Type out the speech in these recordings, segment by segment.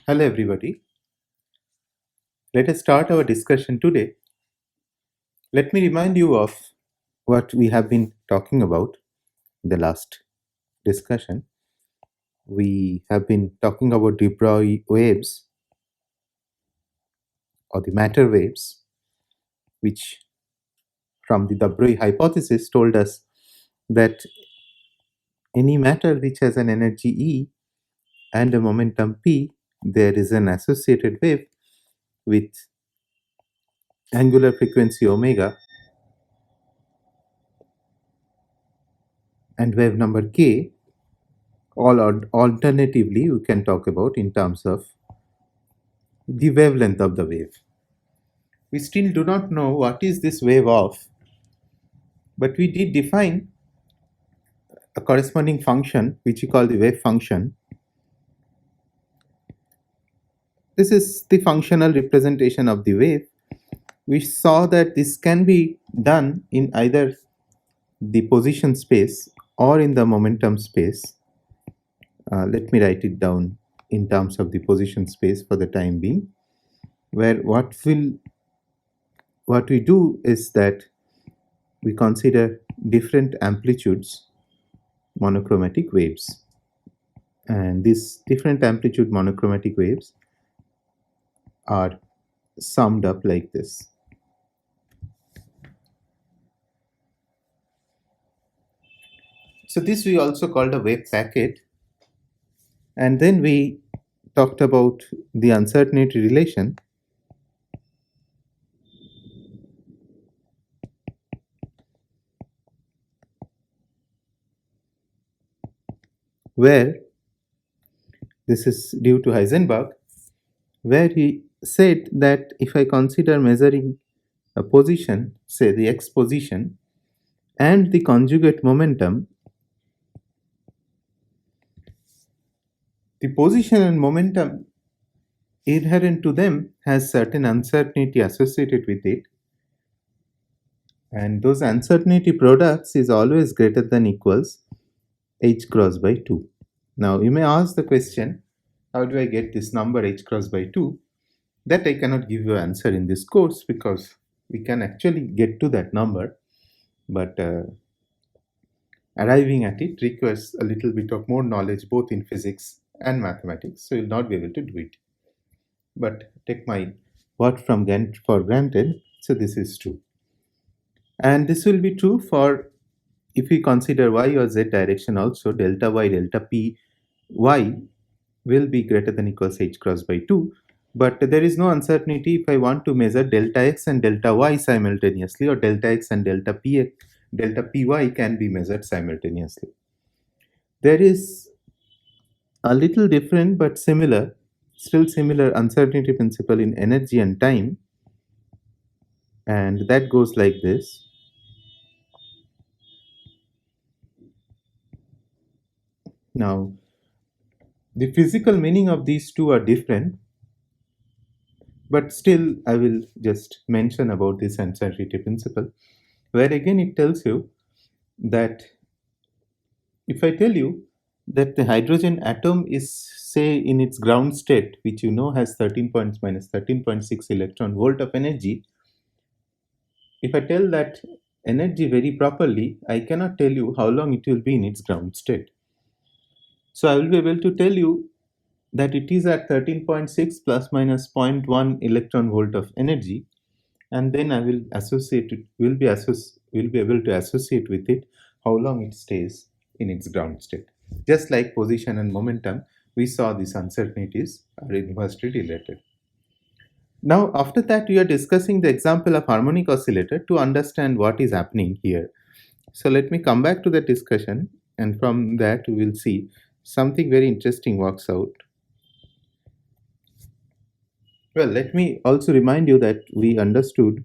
Hello, everybody. Let us start our discussion today. Let me remind you of what we have been talking about in the last discussion. We have been talking about de Broglie waves or the matter waves, which from the de Broglie hypothesis told us that any matter which has an energy E and a momentum P, there is an associated wave with angular frequency omega and wave number k. Alternatively, we can talk about in terms of the wavelength of the wave. We still do not know what is this wave of, but we did define a corresponding function which we call the wave function. This is the functional representation of the wave. We saw that this can be done in either the position space or in the momentum space. Let me write it down in terms of the position space for the time being, where what we do is that we consider different amplitudes monochromatic waves, and these different amplitude monochromatic waves are summed up like this. So this we also called a wave packet, and then we talked about the uncertainty relation, where this is due to Heisenberg, where he said that if I consider measuring a position, say the x position, and the conjugate momentum, the position and momentum inherent to them has certain uncertainty associated with it, and those uncertainty products is always greater than equals h cross by 2. Now you may ask the question, how do I get this number h cross by 2? That I cannot give you an answer in this course because we can actually get to that number, but arriving at it requires a little bit of more knowledge both in physics and mathematics, so you'll not be able to do it. But take my word for granted, so this is true. And this will be true for if we consider y or z direction also, delta y delta p y will be greater than equals h cross by 2. But there is no uncertainty if I want to measure delta x and delta y simultaneously, or delta x and delta py can be measured simultaneously. There is a little different but still similar uncertainty principle in energy and time, and that goes like this. Now, the physical meaning of these two are different, but still I will just mention about this uncertainty principle, where again it tells you that if I tell you that the hydrogen atom is, say, in its ground state, which you know has 13 points minus 13.6 electron volt of energy, if I tell that energy very properly, I cannot tell you how long it will be in its ground state. So I will be able to tell you that it is at 13.6 plus minus zero point 0.1 electron volt of energy, and then I will associate it, will be able to associate with it how long it stays in its ground state. Just like position and momentum, we saw these uncertainties are inversely related. Now, after that, we are discussing the example of harmonic oscillator to understand what is happening here. So let me come back to the discussion, and from that we will see something very interesting works out. Well, let me also remind you that we understood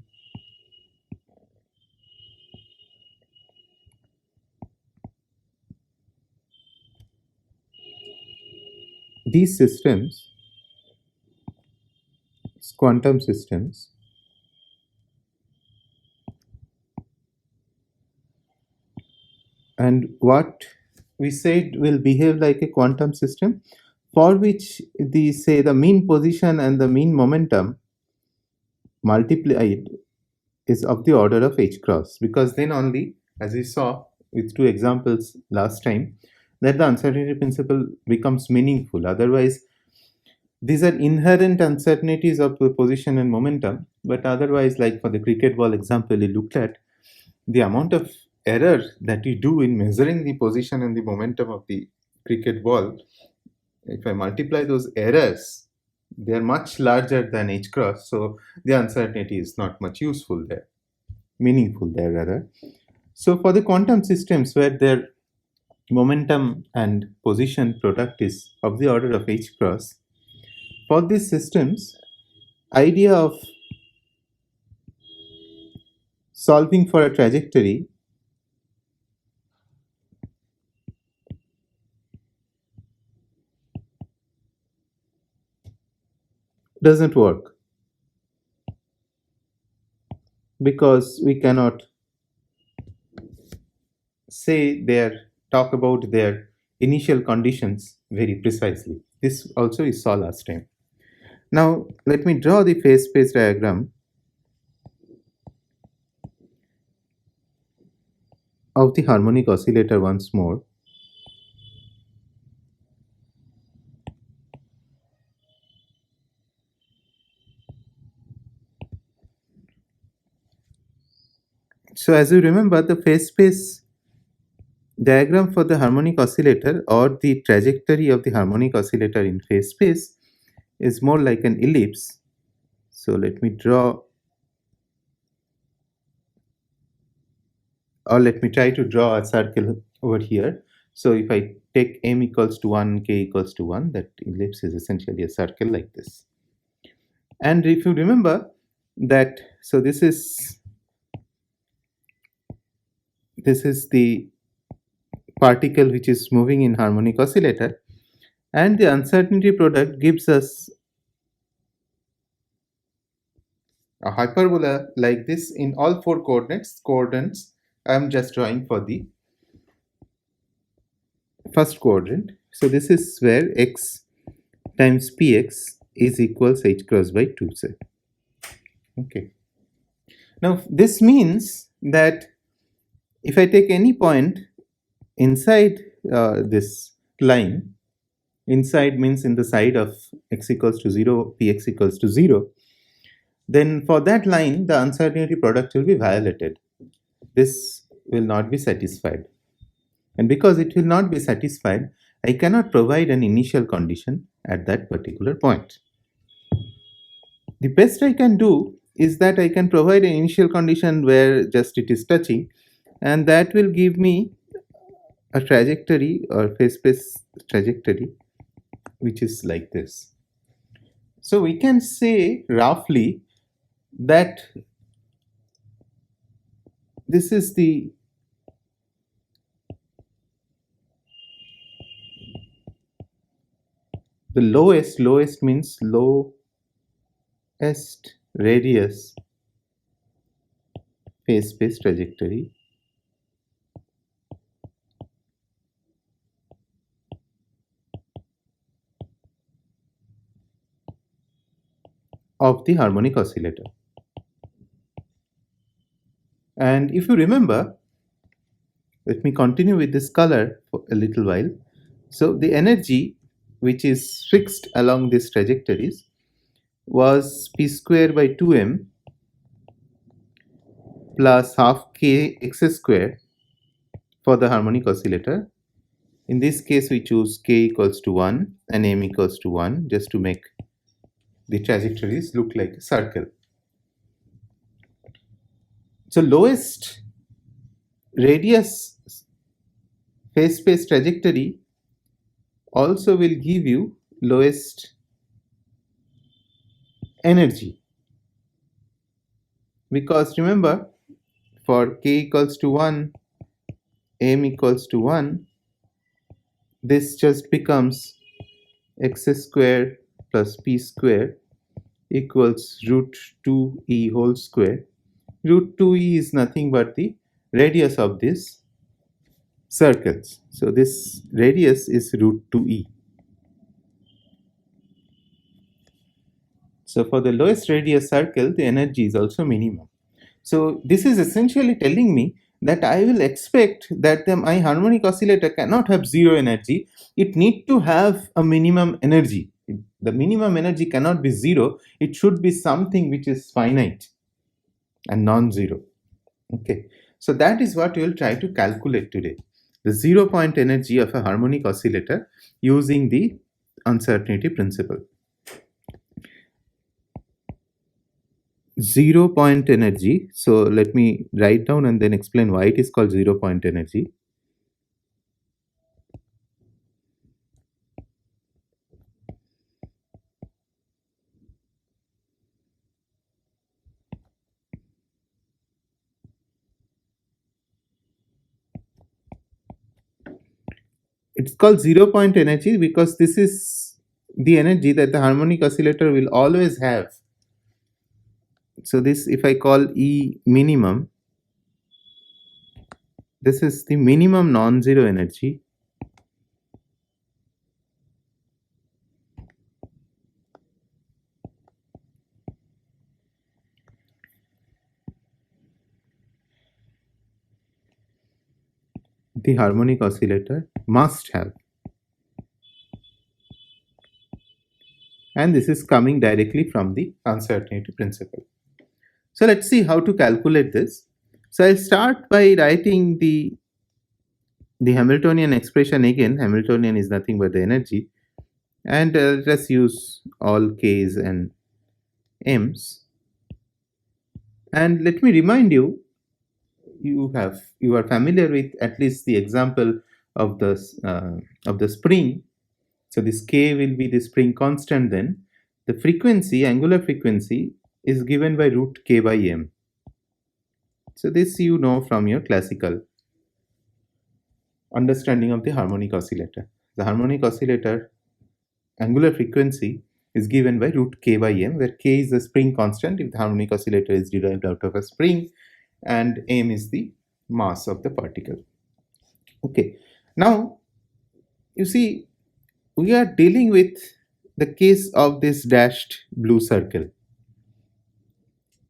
these systems, quantum systems, and what we said will behave like a quantum system. for which the say the mean position and the mean momentum multiplied is of the order of h cross, because then only, as we saw with two examples last time, that the uncertainty principle becomes meaningful. Otherwise, these are inherent uncertainties of the position and momentum, but otherwise, like for the cricket ball example we looked at, the amount of error that you do in measuring the position and the momentum of the cricket ball, if I multiply those errors, they are much larger than h cross, so the uncertainty is not much useful there, meaningful there rather. So for the quantum systems where their momentum and position product is of the order of h cross, for these systems, idea of solving for a trajectory doesn't work, because we cannot say talk about their initial conditions very precisely. This also is saw last time. Now let me draw the phase space diagram of the harmonic oscillator once more. So as you remember, the phase space diagram for the harmonic oscillator, or the trajectory of the harmonic oscillator in phase space, is more like an ellipse. So let me draw, or let me try to draw a circle over here. So if I take m equals to 1, k equals to 1, that ellipse is essentially a circle like this. And if you remember that, so this is the particle which is moving in harmonic oscillator, and the uncertainty product gives us a hyperbola like this in all four coordinates. I am just drawing for the first quadrant. So this is where x times px is equals h cross by 2, say. Okay. Now this means that if I take any point inside this line, inside means in the side of x equals to 0, px equals to 0, then for that line the uncertainty product will be violated. This will not be satisfied. And because it will not be satisfied, I cannot provide an initial condition at that particular point. The best I can do is that I can provide an initial condition where just it is touching, and that will give me a trajectory or phase space trajectory which is like this. So we can say roughly that this is the lowest means lowest radius phase space trajectory of the harmonic oscillator. And if you remember, let me continue with this color for a little while. So the energy which is fixed along these trajectories was p square by 2m plus half k x square for the harmonic oscillator. In this case, we choose k equals to 1 and m equals to 1 just to make the trajectories look like a circle. So lowest radius phase space trajectory also will give you lowest energy, because remember, for k equals to 1, m equals to 1, this just becomes x square plus p square equals root 2e whole square. Root 2e is nothing but the radius of these circles. So this radius is root 2e. So for the lowest radius circle, the energy is also minimum. So this is essentially telling me that I will expect that my harmonic oscillator cannot have zero energy. It need to have a minimum energy. The minimum energy cannot be zero. It should be something which is finite and non-zero. Okay. So that is what we will try to calculate today. The 0 point energy of a harmonic oscillator using the uncertainty principle. 0 point energy. So let me write down and then explain why it is called 0 point energy. It's called 0 point energy because this is the energy that the harmonic oscillator will always have. So this, if I call E minimum, this is the minimum non-zero energy. The harmonic oscillator must have. And this is coming directly from the uncertainty principle. So let's see how to calculate this. So I'll start by writing the Hamiltonian expression again. Hamiltonian is nothing but the energy. And let's use all k's and m's. And let me remind you, you are familiar with at least the example of the spring. So this k will be the spring constant. Then the frequency, angular frequency, is given by root k by m. So this you know from your classical understanding of the harmonic oscillator. The harmonic oscillator angular frequency is given by root k by m, where k is the spring constant if the harmonic oscillator is derived out of a spring, and m is the mass of the particle. Okay, now you see we are dealing with the case of this dashed blue circle,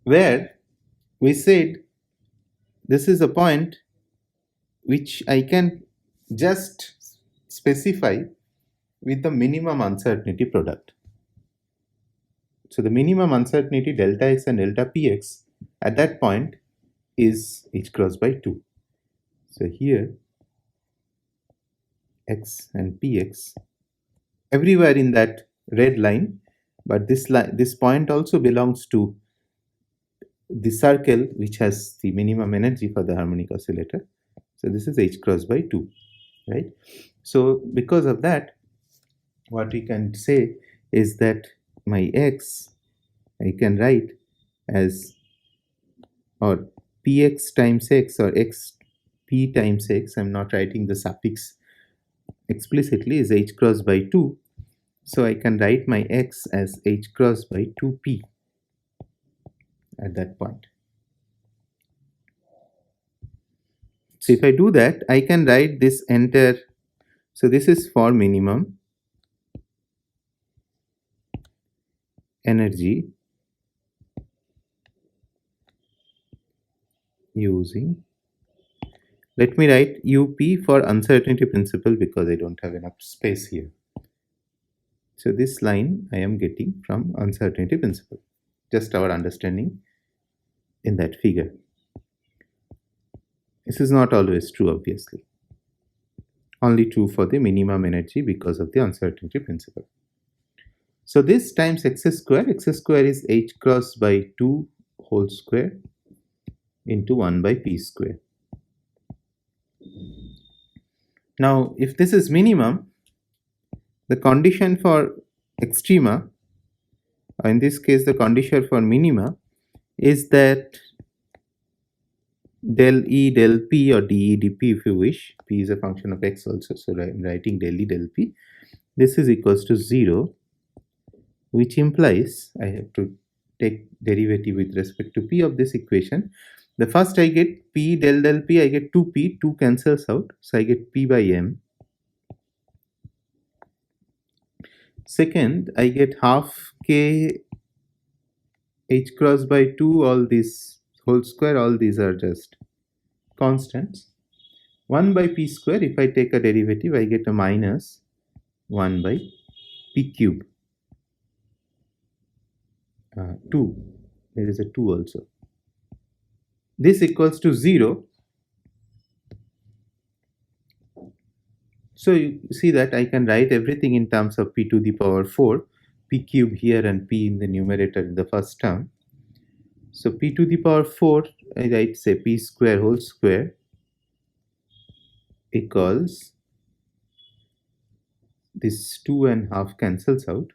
where we said this is a point which I can just specify with the minimum uncertainty product. So the minimum uncertainty delta x and delta px at that point is h cross by 2. So here x and px everywhere in that red line, but this point also belongs to the circle which has the minimum energy for the harmonic oscillator. So this is h cross by 2, right? So because of that, what we can say is that my x I can write as, or px times x or xp times x, I'm not writing the suffix explicitly, is h cross by 2. So I can write my x as h cross by 2p at that point. So if I do that, I can write this entire, so this is for minimum energy using, let me write up for uncertainty principle because I don't have enough space here. So this line I am getting from uncertainty principle, just our understanding in that figure. This is not always true, obviously. Only true for the minimum energy because of the uncertainty principle. So this times x square is h cross by 2 whole square into 1 by p square. Now, if this is minimum, the condition for extrema, or in this case the condition for minima, is that del E del P or dE dP if you wish, P is a function of x also, so I'm writing del E del P, this is equals to 0, which implies I have to take derivative with respect to P of this equation. The first I get P del P, I get 2P, 2 cancels out, so I get P by M. Second, I get half K h cross by 2, all these whole square, all these are just constants. 1 by p square, if I take a derivative, I get a minus 1 by p cube. 2, there is a 2 also. This equals to 0. So you see that I can write everything in terms of p to the power 4, p cube here and p in the numerator in the first term. So p to the power 4, I write say p square whole square equals, this 2.5 cancels out.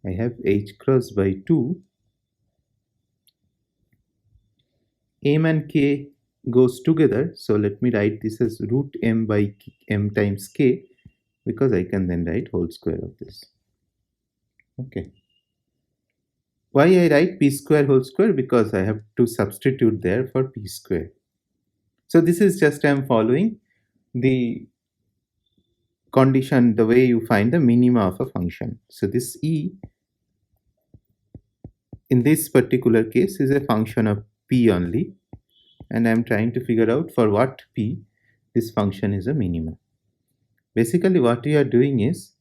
I have h cross by 2. M and k goes together. So let me write this as root m by m times k, because I can then write whole square of this. Okay. Why I write p square whole square? Because I have to substitute there for p square. So this is just I am following the condition, the way you find the minima of a function. So this e in this particular case is a function of p only, and I'm trying to figure out for what p this function is a minimum. Basically what we are doing is,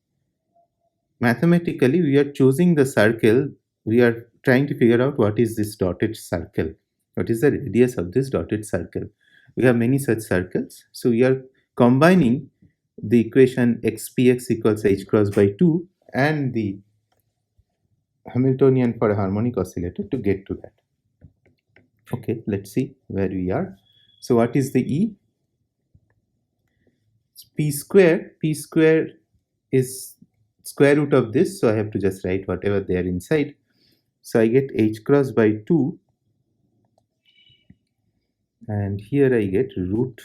mathematically we are choosing the circle, we are trying to figure out what is this dotted circle, what is the radius of this dotted circle. We have many such circles, so we are combining the equation xpx equals h cross by 2 and the Hamiltonian for a harmonic oscillator to get to that. Okay, let's see where we are. So what is the E? It's p square. P square is square root of this, so I have to just write whatever there inside. So I get h cross by 2, and here I get root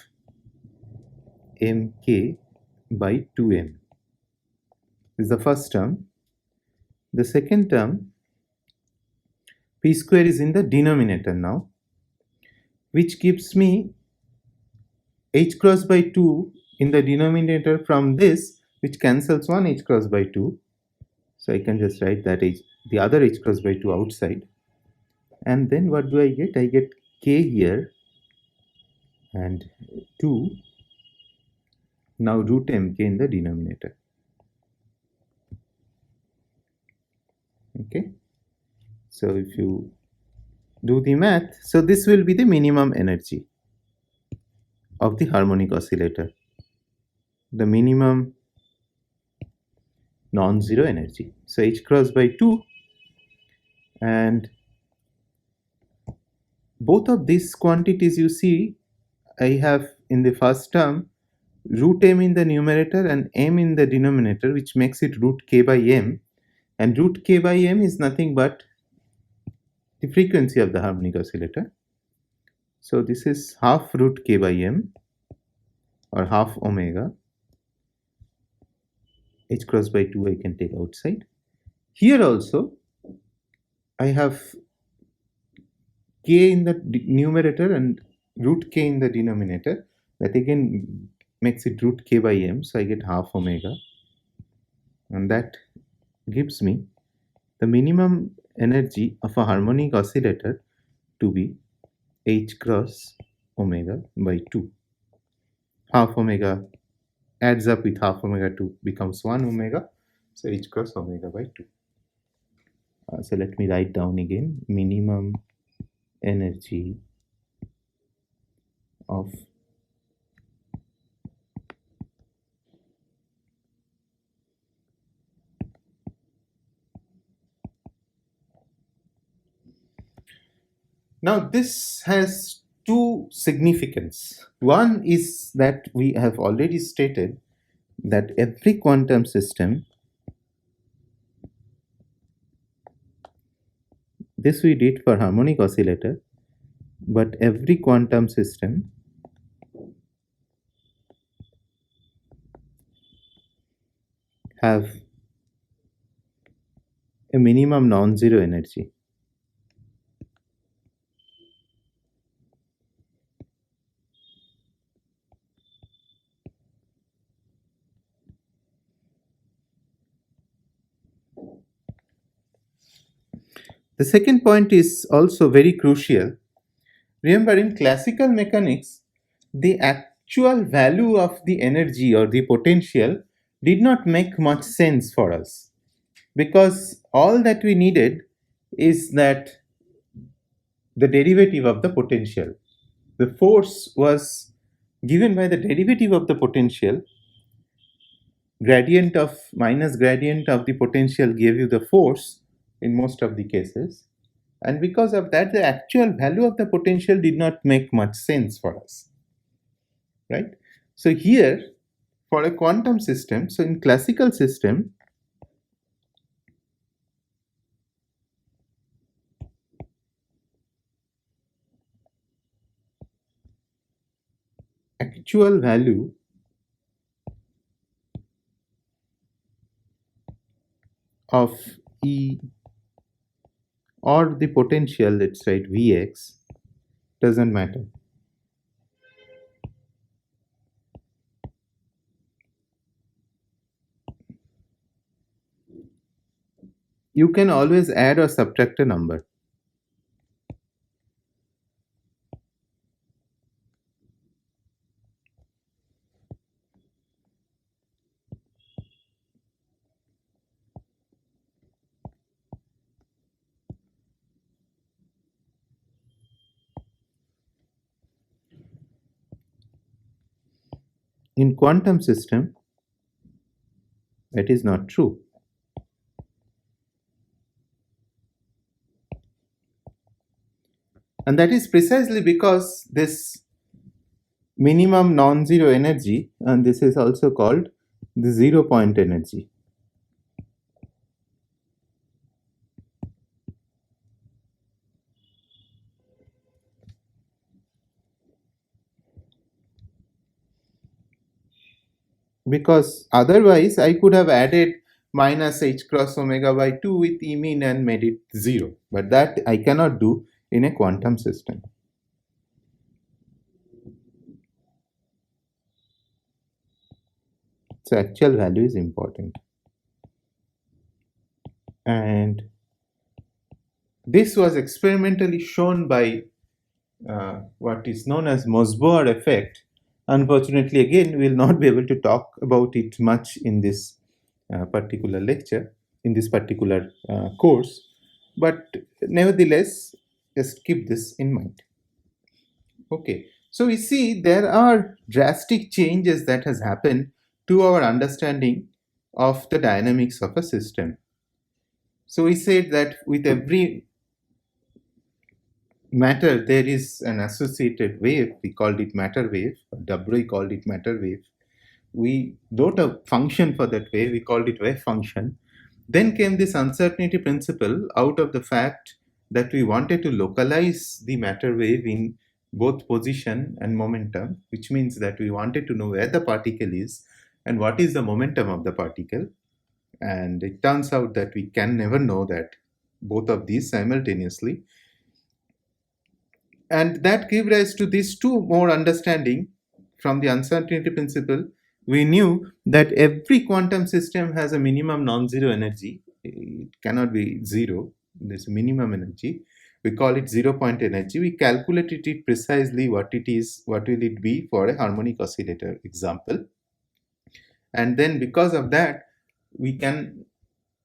mk by 2m. This is the first term. The second term, p square is in the denominator now, which gives me h cross by 2 in the denominator from this, which cancels one h cross by 2. So I can just write that the other h cross by 2 outside. And then what do I get? I get k here and 2. Now root mk in the denominator. Okay. So if you do the math, so this will be the minimum energy of the harmonic oscillator, the minimum non-zero energy. So h cross by 2, and both of these quantities you see, I have in the first term root m in the numerator and m in the denominator, which makes it root k by m, and root k by m is nothing but the frequency of the harmonic oscillator. So this is half root k by m, or half omega. H cross by 2 I can take outside. Here also I have k in the numerator and root k in the denominator. That again makes it root k by m, so I get half omega, and that gives me the minimum energy of a harmonic oscillator to be h cross omega by 2. Half omega adds up with half omega 2 becomes 1 omega, so h cross omega by 2. So let me write down again minimum energy of now this has two significance. One is that we have already stated that every quantum system, this we did for harmonic oscillator, but every quantum system have a minimum non-zero energy. The second point is also very crucial. Remember, in classical mechanics, the actual value of the energy or the potential did not make much sense for us, because all that we needed is that the derivative of the potential. The force was given by the derivative of the potential. Gradient of minus gradient of the potential gave you the force in most of the cases. And because of that, the actual value of the potential did not make much sense for us, right? So here, for a quantum system, so in classical system, actual value of E or the potential, let's write Vx, doesn't matter. You can always add or subtract a number. In quantum system, that is not true. And that is precisely because this minimum non-zero energy, and this is also called the 0 point energy. Because otherwise I could have added minus h cross omega by 2 with E mean and made it 0. But that I cannot do in a quantum system. So actual value is important. And this was experimentally shown by what is known as Mossbauer effect. Unfortunately, again, we will not be able to talk about it much in this particular lecture, in this particular course. But nevertheless, just keep this in mind. Okay, so we see there are drastic changes that has happened to our understanding of the dynamics of a system. So we said that with every matter there is an associated wave. We called it matter wave. Broglie called it matter wave. We wrote a function for that wave. We called it wave function. Then came this uncertainty principle out of the fact that we wanted to localize the matter wave in both position and momentum, which means that we wanted to know where the particle is and what is the momentum of the particle. And it turns out that we can never know that both of these simultaneously. And that gave rise to these two more understanding from the uncertainty principle. We knew that every quantum system has a minimum non-zero energy. It cannot be zero. There's a minimum energy. We call it 0 point energy. We calculated it precisely what it is, what will it be for a harmonic oscillator example. And then because of that, we can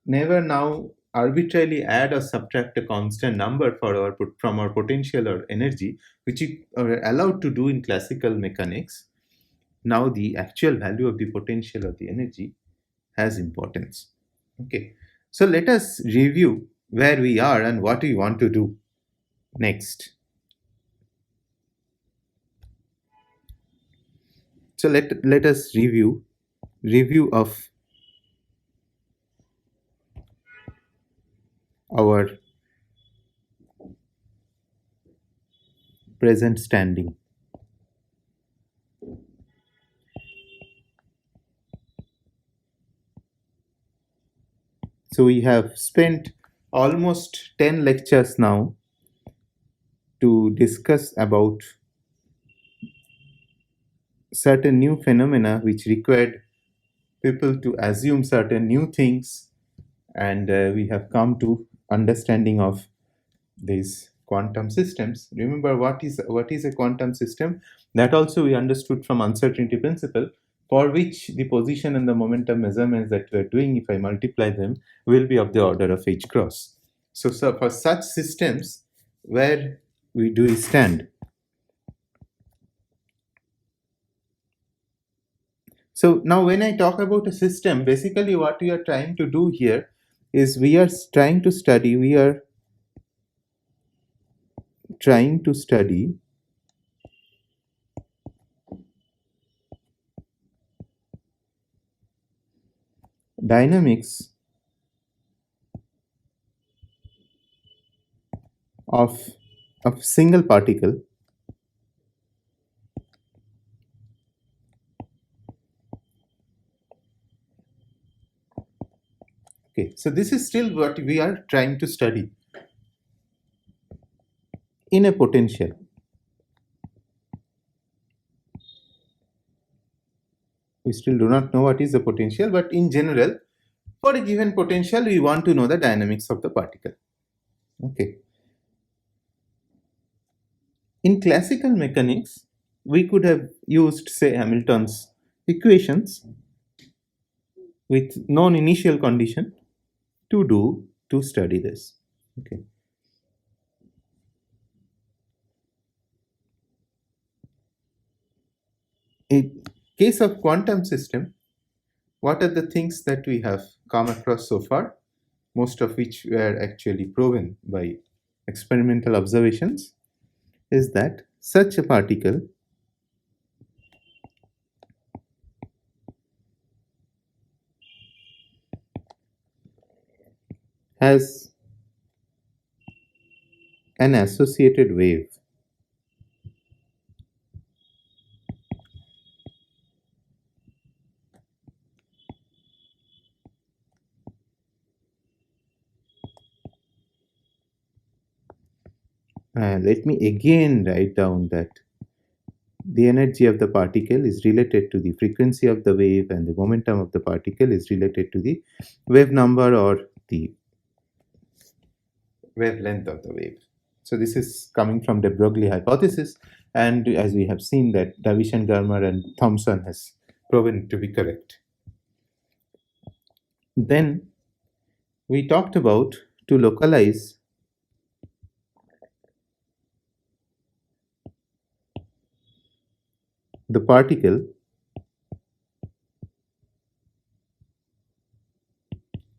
never now arbitrarily add or subtract a constant number for from our potential or energy, which we are allowed to do in classical mechanics. Now the actual value of the potential or the energy has importance. Okay, so let us review where we are and what we want to do next. So let us review of our present standing. So we have spent almost 10 lectures now to discuss about certain new phenomena which required people to assume certain new things, and we have come to understanding of these quantum systems. Remember, what is a quantum system? That also we understood from uncertainty principle, for which the position and the momentum measurements that we are doing, if I multiply them, will be of the order of h cross. So for such systems, where we do stand? So now when I talk about a system, basically what we are trying to do here is we are trying to study dynamics of single particle. Okay, so this is still what we are trying to study in a potential. We still do not know what is the potential, but in general, for a given potential, we want to know the dynamics of the particle. Okay. In classical mechanics, we could have used, say, Hamilton's equations with known initial condition to study this. Okay. In case of quantum system, what are the things that we have come across so far, most of which were actually proven by experimental observations, is that such a particle has an associated wave. Let me again write down that the energy of the particle is related to the frequency of the wave, and the momentum of the particle is related to the wave number or the wavelength of the wave. So this is coming from the Broglie hypothesis, and as we have seen that Davishan, Garmer and Thomson has proven to be correct. Then we talked about to localize the particle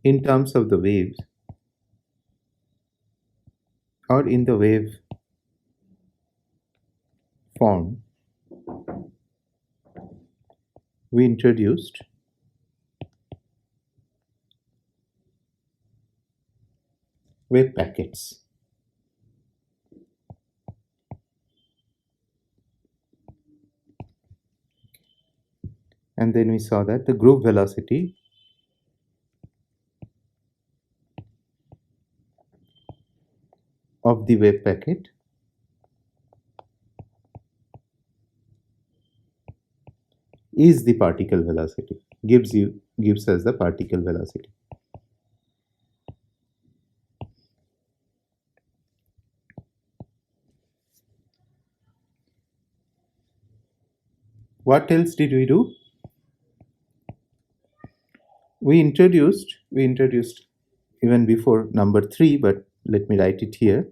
in terms of the waves or in the wave form. We introduced wave packets. And then we saw that the group velocity of the wave packet is the particle velocity, gives us the particle velocity. What else did we do? We introduced even before number 3, but let me write it here.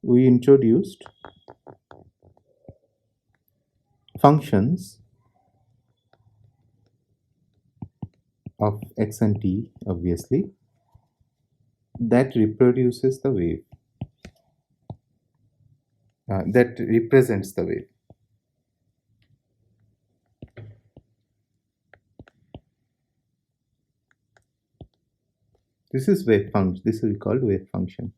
We introduced functions of x and t, obviously, that reproduces the wave, that represents the wave. This is wave function. This is called wave function.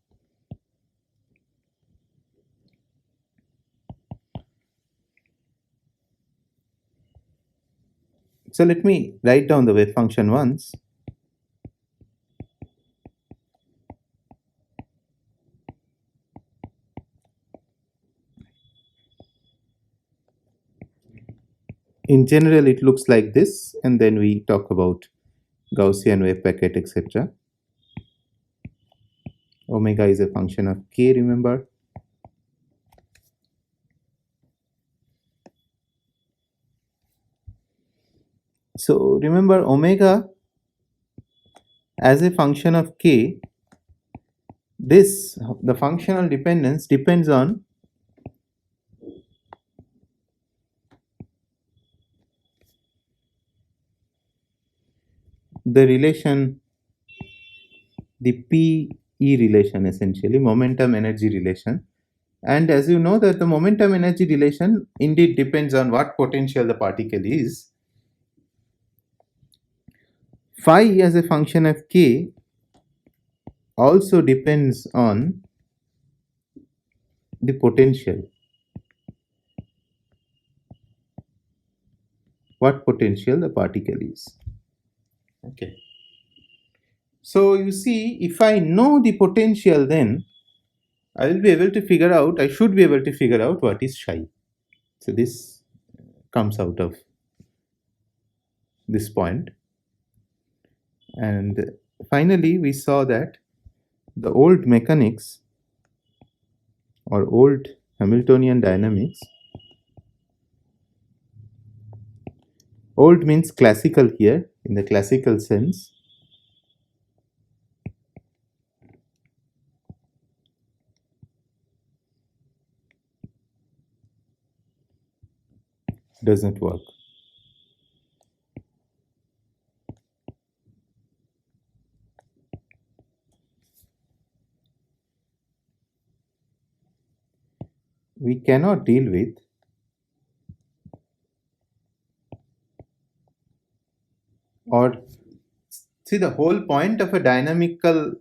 So let me write down the wave function once. In general, it looks like this, and then we talk about Gaussian wave packet, etc. Omega is a function of k, remember. So remember, omega as a function of k, the functional dependence depends on the relation, the PE relation, essentially momentum energy relation. And as you know that the momentum energy relation indeed depends on what potential the particle is. Phi as a function of k also depends on the potential. What potential the particle is. Okay. So you see, if I know the potential, then I will be able to figure out, I should be able to figure out what is psi. So this comes out of this point. And finally, we saw that the old mechanics or old Hamiltonian dynamics, old means classical here in the classical sense, does not work. We cannot deal with or see the whole point of a dynamical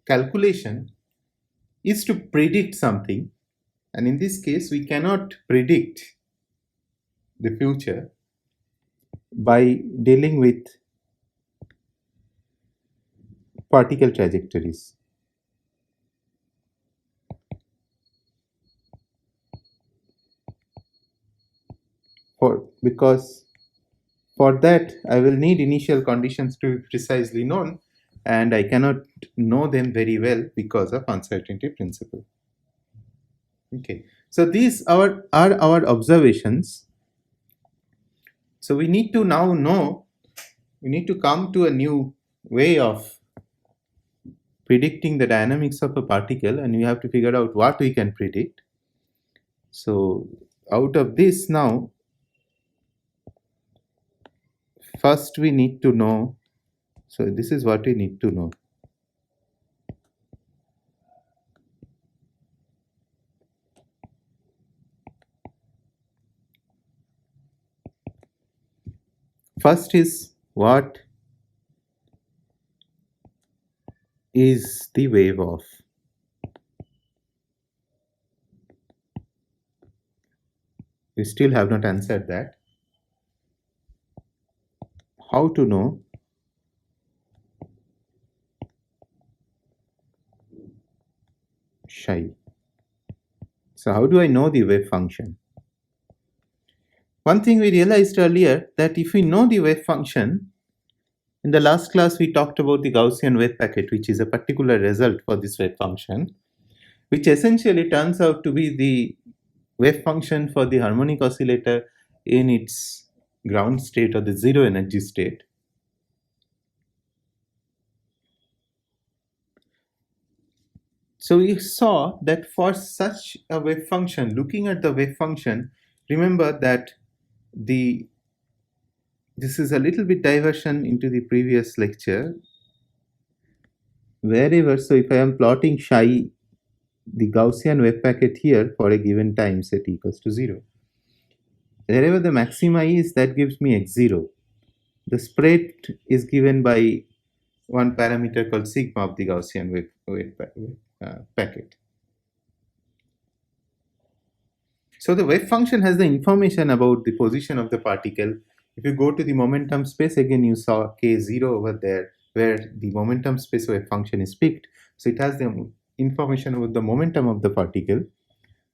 calculation is to predict something, and in this case we cannot predict the future by dealing with particle trajectories. Because for that I will need initial conditions to be precisely known, and I cannot know them very well because of uncertainty principle. Okay, so these are our observations. So we need to now know, we need to come to a new way of predicting the dynamics of a particle, and we have to figure out what we can predict. So out of this now, first we need to know, so this is what we need to know. First is, what is the wave of? We still have not answered that. How to know psi? So how do I know the wave function? One thing we realized earlier, that if we know the wave function, in the last class we talked about the Gaussian wave packet, which is a particular result for this wave function, which essentially turns out to be the wave function for the harmonic oscillator in its ground state or the zero energy state. So we saw that for such a wave function, looking at the wave function, remember that this is a little bit diversion into the previous lecture. Wherever, so if I am plotting psi, the Gaussian wave packet here for a given time set equals to 0. Wherever the maxima is, that gives me x0. The spread is given by one parameter called sigma of the Gaussian wave packet. So the wave function has the information about the position of the particle. If you go to the momentum space, again you saw k0 over there, where the momentum space wave function is picked. So it has the information about the momentum of the particle.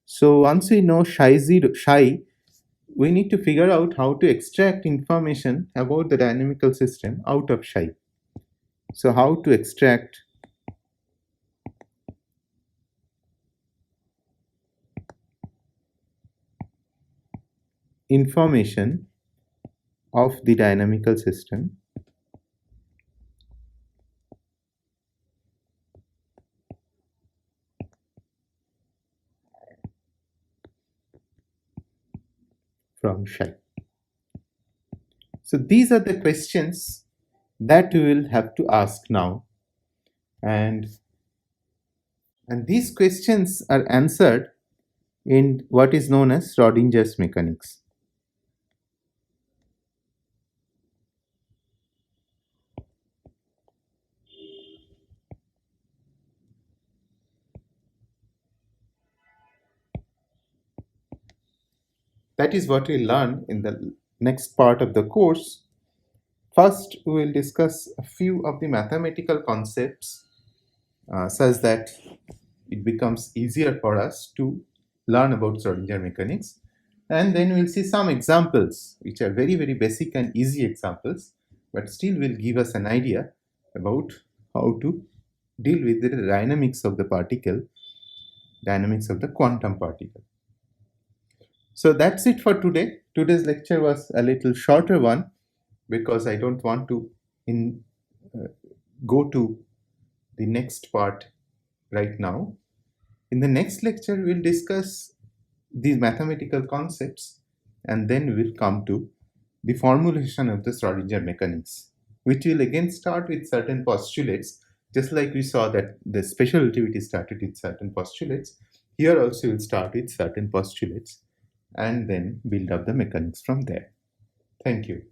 So once we know psi, we need to figure out how to extract information about the dynamical system out of psi. So how to extract information of the dynamical system from Psi. So these are the questions that we will have to ask now, and these questions are answered in what is known as Schrodinger's mechanics. That is what we learn in the next part of the course. First, we will discuss a few of the mathematical concepts such that it becomes easier for us to learn about Schrodinger mechanics. And then we'll see some examples, which are very, very basic and easy examples, but still will give us an idea about how to deal with the dynamics of the particle, dynamics of the quantum particle. So that's it for today. Today's lecture was a little shorter one because I don't want to go to the next part right now. In the next lecture, we'll discuss these mathematical concepts and then we'll come to the formulation of the Schrodinger mechanics, which will again start with certain postulates, just like we saw that the special relativity started with certain postulates. Here also we'll start with certain postulates and then build up the mechanics from there. Thank you.